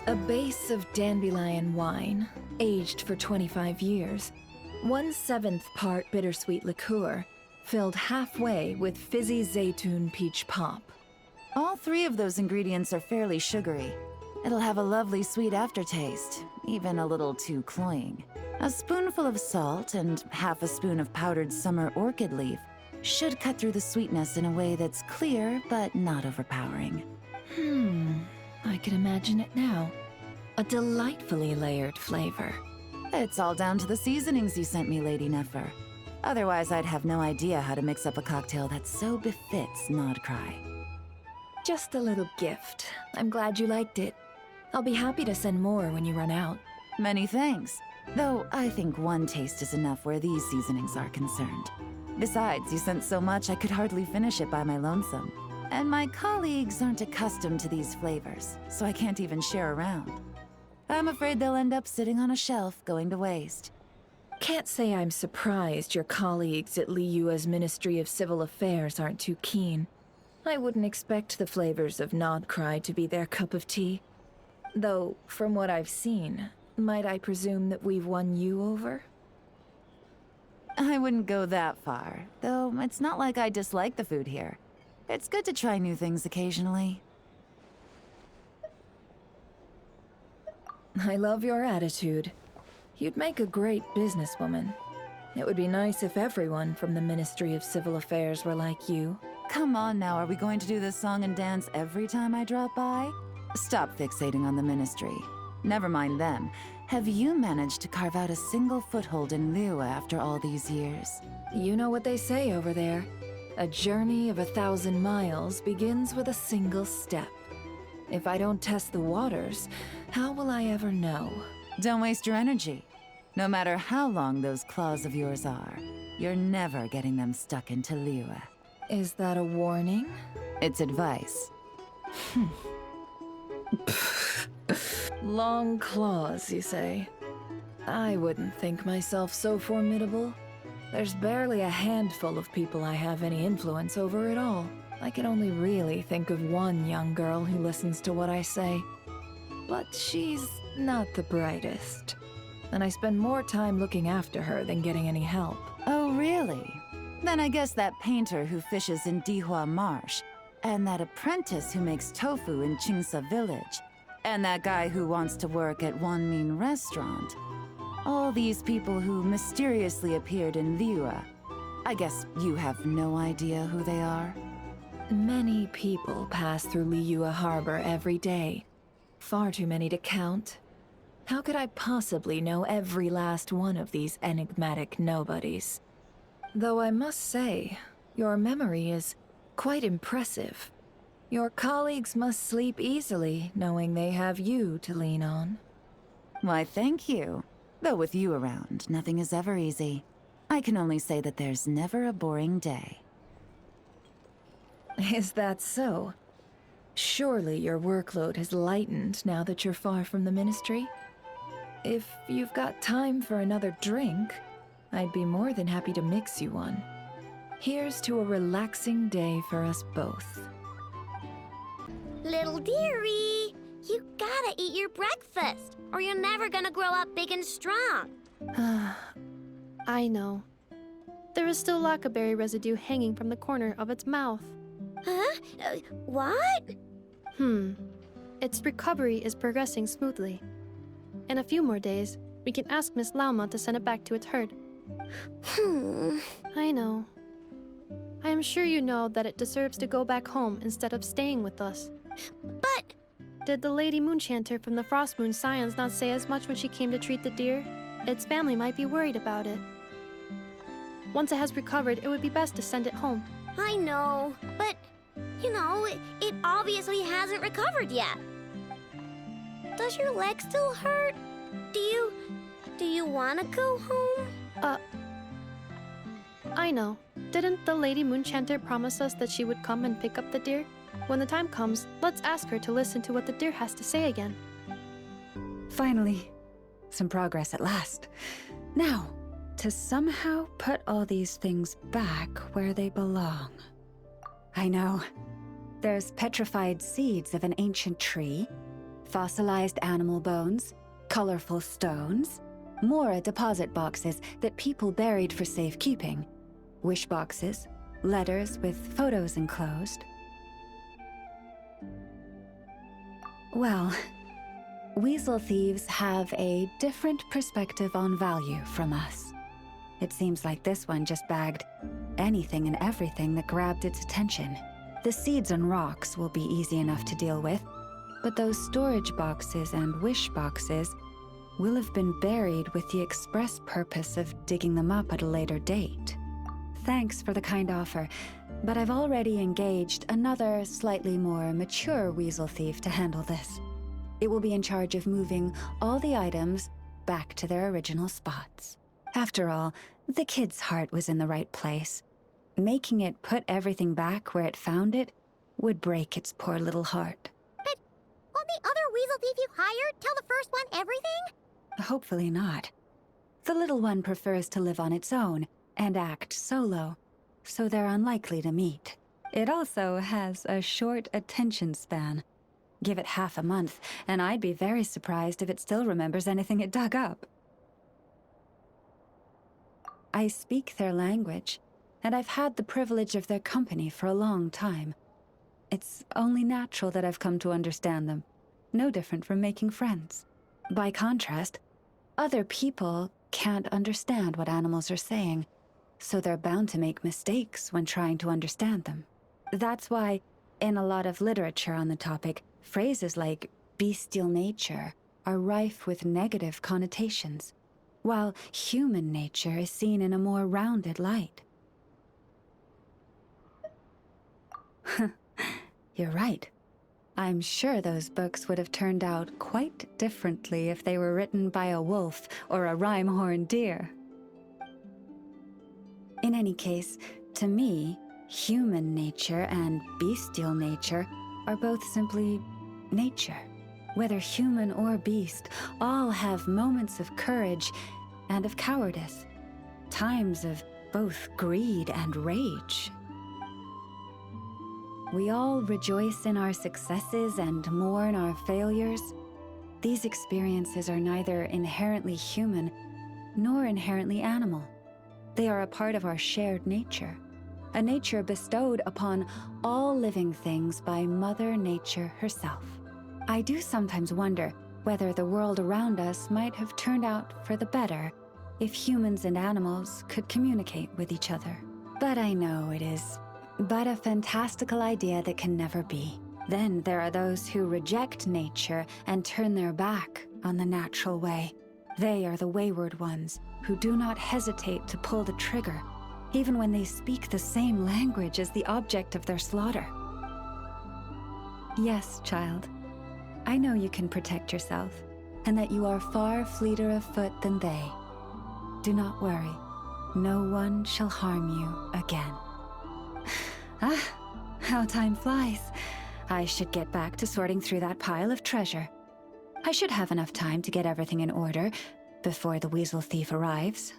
A base of dandelion wine, aged for 25 years. 1/7 part bittersweet liqueur, filled halfway with fizzy zaytun peach pop. All three of those ingredients are fairly sugary. It'll have a lovely sweet aftertaste, even a little too cloying. A spoonful of salt and half a spoon of powdered summer orchid leaf should cut through the sweetness in a way that's clear but not overpowering. I can imagine it now. A delightfully layered flavor. It's all down to the seasonings you sent me, Lady Nefer. Otherwise, I'd have no idea how to mix up a cocktail that so befits Nodcry. Just a little gift. I'm glad you liked it. I'll be happy to send more when you run out. Many thanks. Though I think one taste is enough where these seasonings are concerned. Besides, you sent so much I could hardly finish it by my lonesome. And my colleagues aren't accustomed to these flavors, so I can't even share around. I'm afraid they'll end up sitting on a shelf, going to waste. Can't say I'm surprised your colleagues at Liyue's Ministry of Civil Affairs aren't too keen. I wouldn't expect the flavors of Nodcry to be their cup of tea. Though, from what I've seen, might I presume that we've won you over? I wouldn't go that far, though it's not like I dislike the food here. It's good to try new things occasionally. I love your attitude. You'd make a great businesswoman. It would be nice if everyone from the Ministry of Civil Affairs were like you. Come on now, are we going to do this song and dance every time I drop by? Stop fixating on the Ministry. Never mind them. Have you managed to carve out a single foothold in Liyue after all these years? You know what they say over there. A journey of 1,000 miles begins with a single step. If I don't test the waters, how will I ever know? Don't waste your energy. No matter how long those claws of yours are, you're never getting them stuck into Liyue. Is that a warning? It's advice. Long claws, you say? I wouldn't think myself so formidable. There's barely a handful of people I have any influence over at all. I can only really think of one young girl who listens to what I say. But she's not the brightest. And I spend more time looking after her than getting any help. Oh, really? Then I guess that painter who fishes in Dihua Marsh, and that apprentice who makes tofu in Qingsa Village, and that guy who wants to work at Wanmin Restaurant. All these people who mysteriously appeared in Liyue. I guess you have no idea who they are? Many people pass through Liyue Harbor every day. Far too many to count. How could I possibly know every last one of these enigmatic nobodies? Though I must say, your memory is quite impressive. Your colleagues must sleep easily, knowing they have you to lean on. Why, thank you. Though with you around, nothing is ever easy. I can only say that there's never a boring day. Is that so? Surely your workload has lightened now that you're far from the Ministry? If you've got time for another drink, I'd be more than happy to mix you one. Here's to a relaxing day for us both. Little dearie, you gotta eat your breakfast, or you're never gonna grow up big and strong. I know. There is still lacquerberry residue hanging from the corner of its mouth. Huh? What? Its recovery is progressing smoothly. In a few more days, we can ask Miss Lauma to send it back to its herd. I know. I am sure you know that it deserves to go back home instead of staying with us. But... Did the Lady Moonchanter from the Frost Moon Scions not say as much when she came to treat the deer? Its family might be worried about it. Once it has recovered, it would be best to send it home. I know, but, you know, it obviously hasn't recovered yet. Does your leg still hurt? Do you want to go home? I know. Didn't the Lady Moonchanter promise us that she would come and pick up the deer? When the time comes, let's ask her to listen to what the deer has to say again. Finally, some progress at last. Now, to somehow put all these things back where they belong. I know. There's petrified seeds of an ancient tree, fossilized animal bones, colorful stones, more deposit boxes that people buried for safekeeping, wish boxes, letters with photos enclosed. Well, weasel thieves have a different perspective on value from us. It seems like this one just bagged anything and everything that grabbed its attention. The seeds and rocks will be easy enough to deal with, but those storage boxes and wish boxes will have been buried with the express purpose of digging them up at a later date. Thanks for the kind offer, but I've already engaged another slightly more mature weasel thief to handle this. It will be in charge of moving all the items back to their original spots. After all, the kid's heart was in the right place. Making it put everything back where it found it would break its poor little heart. But won't the other weasel thief you hired tell the first one everything? Hopefully not. The little one prefers to live on its own and act solo, so they're unlikely to meet. It also has a short attention span. Give it half a month, and I'd be very surprised if it still remembers anything it dug up. I speak their language, and I've had the privilege of their company for a long time. It's only natural that I've come to understand them, no different from making friends. By contrast, other people can't understand what animals are saying, so they're bound to make mistakes when trying to understand them. That's why, in a lot of literature on the topic, phrases like bestial nature are rife with negative connotations, while human nature is seen in a more rounded light. You're right. I'm sure those books would have turned out quite differently if they were written by a wolf or a rhyme-horned deer. In any case, to me, human nature and bestial nature are both simply nature. Whether human or beast, all have moments of courage and of cowardice, times of both greed and rage. We all rejoice in our successes and mourn our failures. These experiences are neither inherently human nor inherently animal. They are a part of our shared nature, a nature bestowed upon all living things by Mother Nature herself. I do sometimes wonder whether the world around us might have turned out for the better if humans and animals could communicate with each other. But I know it is but a fantastical idea that can never be. Then there are those who reject nature and turn their back on the natural way. They are the wayward ones who do not hesitate to pull the trigger, even when they speak the same language as the object of their slaughter. Yes, child. I know you can protect yourself, and that you are far fleeter of foot than they. Do not worry. No one shall harm you again. How time flies. I should get back to sorting through that pile of treasure. I should have enough time to get everything in order before the weasel thief arrives.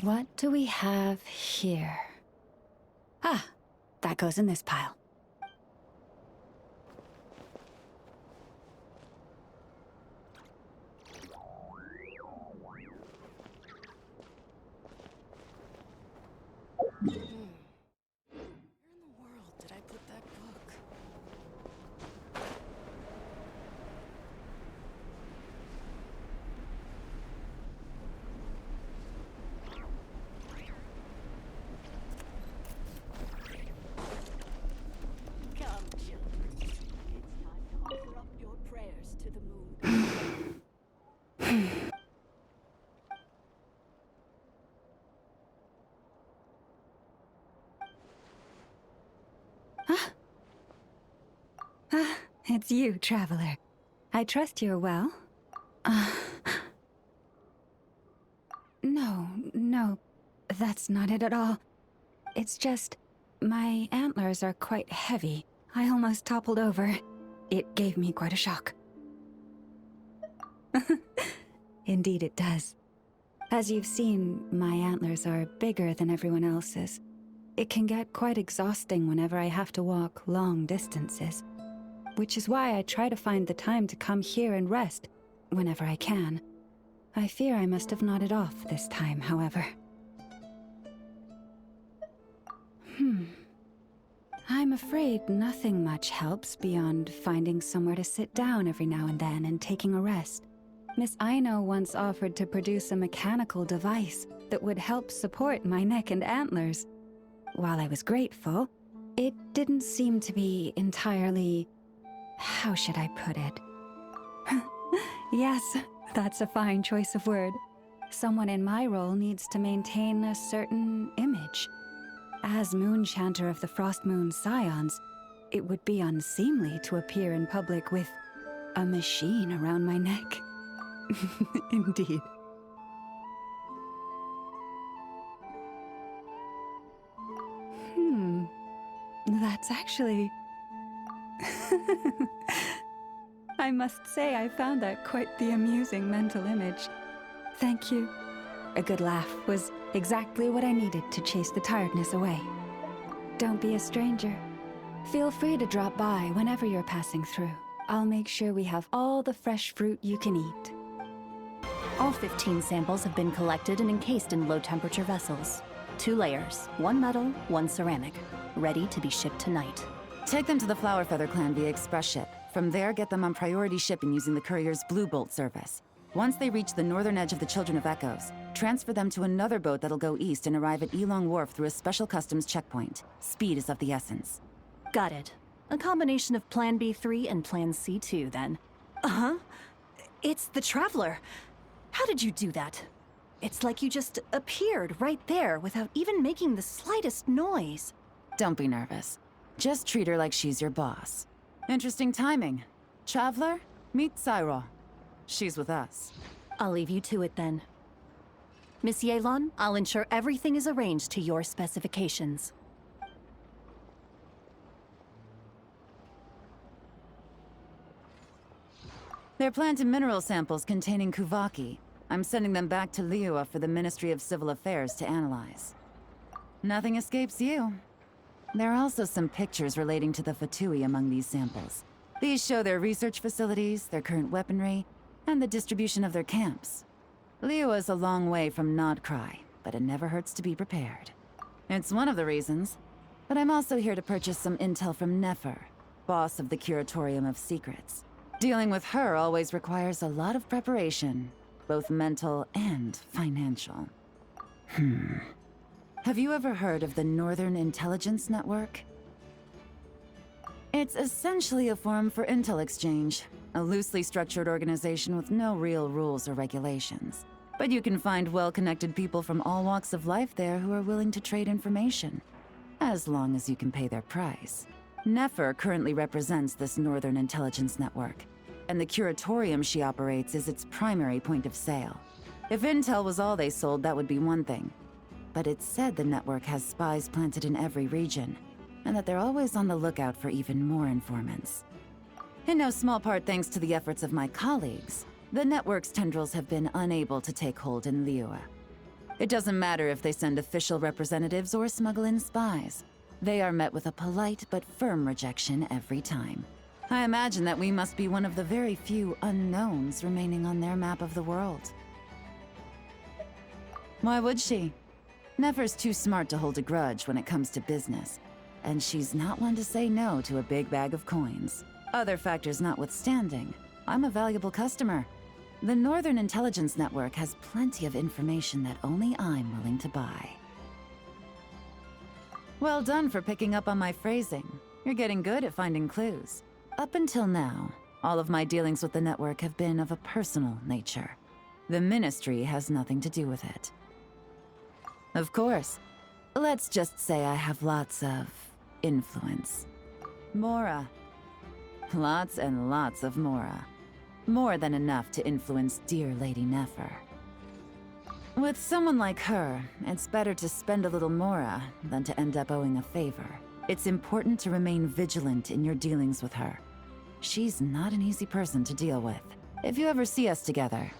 What do we have here? That goes in this pile. Where in the world did I put that book? Come, children. It's time to offer up your prayers to the moon. It's you, traveler. I trust you're well. No, that's not it at all. It's just, my antlers are quite heavy. I almost toppled over. It gave me quite a shock. Indeed it does. As you've seen, my antlers are bigger than everyone else's. It can get quite exhausting whenever I have to walk long distances, which is why I try to find the time to come here and rest whenever I can. I fear I must have nodded off this time, however. I'm afraid nothing much helps beyond finding somewhere to sit down every now and then and taking a rest. Miss Aino once offered to produce a mechanical device that would help support my neck and antlers. While I was grateful, it didn't seem to be entirely... how should I put it? Yes, that's a fine choice of word. Someone in my role needs to maintain a certain image. As Moon Chanter of the Frost Moon Scions, it would be unseemly to appear in public with a machine around my neck. Indeed. That's actually... I must say I found that quite the amusing mental image. Thank you. A good laugh was exactly what I needed to chase the tiredness away. Don't be a stranger. Feel free to drop by whenever you're passing through. I'll make sure we have all the fresh fruit you can eat. All 15 samples have been collected and encased in low-temperature vessels. 2 layers, 1 metal, 1 ceramic, ready to be shipped tonight. Take them to the Flower Feather Clan via express ship. From there, get them on priority shipping using the courier's Blue Bolt service. Once they reach the northern edge of the Children of Echoes, transfer them to another boat that'll go east and arrive at Elong Wharf through a special customs checkpoint. Speed is of the essence. Got it. A combination of Plan B3 and Plan C2, then. Uh-huh. It's the Traveler. How did you do that? It's like you just appeared right there without even making the slightest noise. Don't be nervous. Just treat her like she's your boss. Interesting timing. Traveler, meet Cyro. She's with us. I'll leave you to it then. Miss Yelon, I'll ensure everything is arranged to your specifications. They're plant and mineral samples containing Kuvaki. I'm sending them back to Liua for the Ministry of Civil Affairs to analyze. Nothing escapes you. There are also some pictures relating to the Fatui among these samples. These show their research facilities, their current weaponry, and the distribution of their camps. Liua is a long way from Nodcry, but it never hurts to be prepared. It's one of the reasons, but I'm also here to purchase some intel from Nefer, boss of the Curatorium of Secrets. Dealing with her always requires a lot of preparation, both mental and financial. Have you ever heard of the Northern Intelligence Network? It's essentially a forum for intel exchange, a loosely structured organization with no real rules or regulations. But you can find well-connected people from all walks of life there who are willing to trade information, as long as you can pay their price. Nefer currently represents this Northern Intelligence Network, and the Curatorium she operates is its primary point of sale. If intel was all they sold, that would be one thing. But it's said the network has spies planted in every region, and that they're always on the lookout for even more informants. In no small part thanks to the efforts of my colleagues, the network's tendrils have been unable to take hold in Liua. It doesn't matter if they send official representatives or smuggle in spies. They are met with a polite but firm rejection every time. I imagine that we must be one of the very few unknowns remaining on their map of the world. Why would she? Nefer's too smart to hold a grudge when it comes to business, and she's not one to say no to a big bag of coins. Other factors notwithstanding, I'm a valuable customer. The Northern Intelligence Network has plenty of information that only I'm willing to buy. Well done for picking up on my phrasing. You're getting good at finding clues. Up until now, all of my dealings with the network have been of a personal nature. The Ministry has nothing to do with it. Of course, let's just say I have lots of influence. Mora. Lots and lots of Mora. More than enough to influence dear Lady Nefer. With someone like her, it's better to spend a little Mora than to end up owing a favor. It's important to remain vigilant in your dealings with her. She's not an easy person to deal with. If you ever see us together,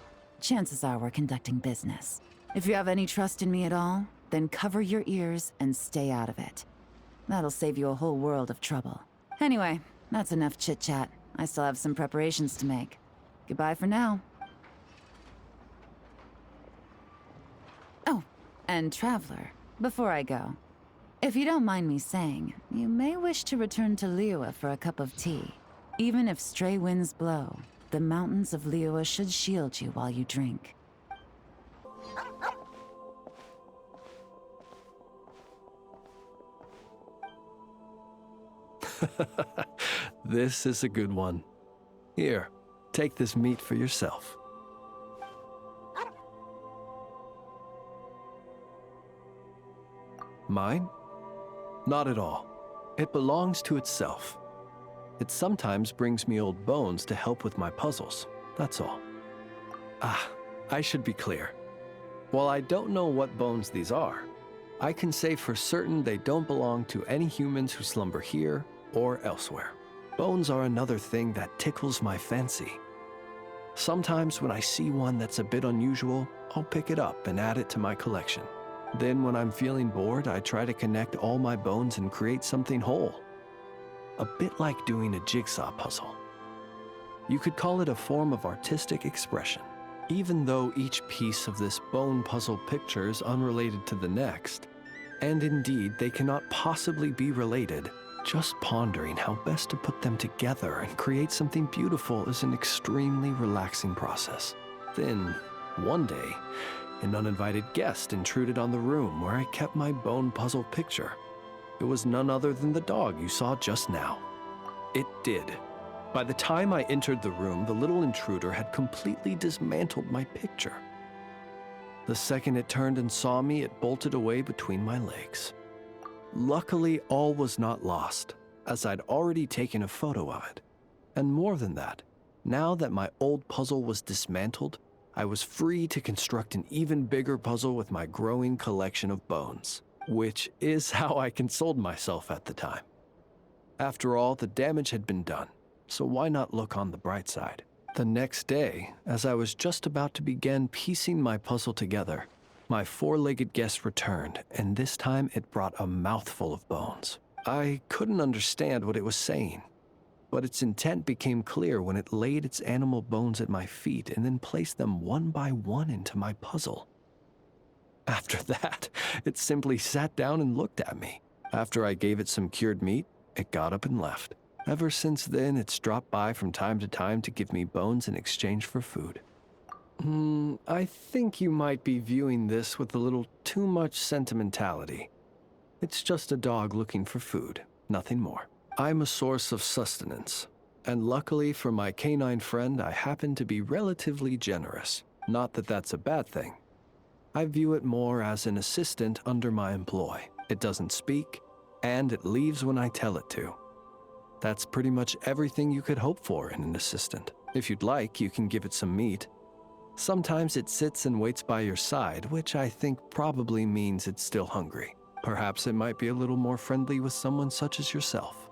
chances are we're conducting business. If you have any trust in me at all, then cover your ears and stay out of it. That'll save you a whole world of trouble. Anyway, that's enough chit-chat. I still have some preparations to make. Goodbye for now. Oh, and Traveler, before I go, if you don't mind me saying, you may wish to return to Liyue for a cup of tea. Even if stray winds blow, the mountains of Liyue should shield you while you drink. This is a good one. Here, take this meat for yourself. Mine? Not at all. It belongs to itself. It sometimes brings me old bones to help with my puzzles, that's all. I should be clear. While I don't know what bones these are, I can say for certain they don't belong to any humans who slumber here or elsewhere. Bones are another thing that tickles my fancy. Sometimes when I see one that's a bit unusual, I'll pick it up and add it to my collection. Then when I'm feeling bored, I try to connect all my bones and create something whole. A bit like doing a jigsaw puzzle. You could call it a form of artistic expression. Even though each piece of this bone puzzle picture is unrelated to the next, and indeed they cannot possibly be related, just pondering how best to put them together and create something beautiful is an extremely relaxing process. Then, one day, an uninvited guest intruded on the room where I kept my bone puzzle picture. It was none other than the dog you saw just now. It did. By the time I entered the room, the little intruder had completely dismantled my picture. The second it turned and saw me, it bolted away between my legs. Luckily, all was not lost, as I'd already taken a photo of it. And more than that, now that my old puzzle was dismantled, I was free to construct an even bigger puzzle with my growing collection of bones, which is how I consoled myself at the time. After all, the damage had been done, so why not look on the bright side? The next day, as I was just about to begin piecing my puzzle together, my four-legged guest returned, and this time it brought a mouthful of bones. I couldn't understand what it was saying, but its intent became clear when it laid its animal bones at my feet and then placed them one by one into my puzzle. After that, it simply sat down and looked at me. After I gave it some cured meat, it got up and left. Ever since then, it's dropped by from time to time to give me bones in exchange for food. I think you might be viewing this with a little too much sentimentality. It's just a dog looking for food, nothing more. I'm a source of sustenance, and luckily for my canine friend, I happen to be relatively generous. Not that that's a bad thing. I view it more as an assistant under my employ. It doesn't speak, and it leaves when I tell it to. That's pretty much everything you could hope for in an assistant. If you'd like, you can give it some meat. Sometimes it sits and waits by your side, which I think probably means it's still hungry. Perhaps it might be a little more friendly with someone such as yourself.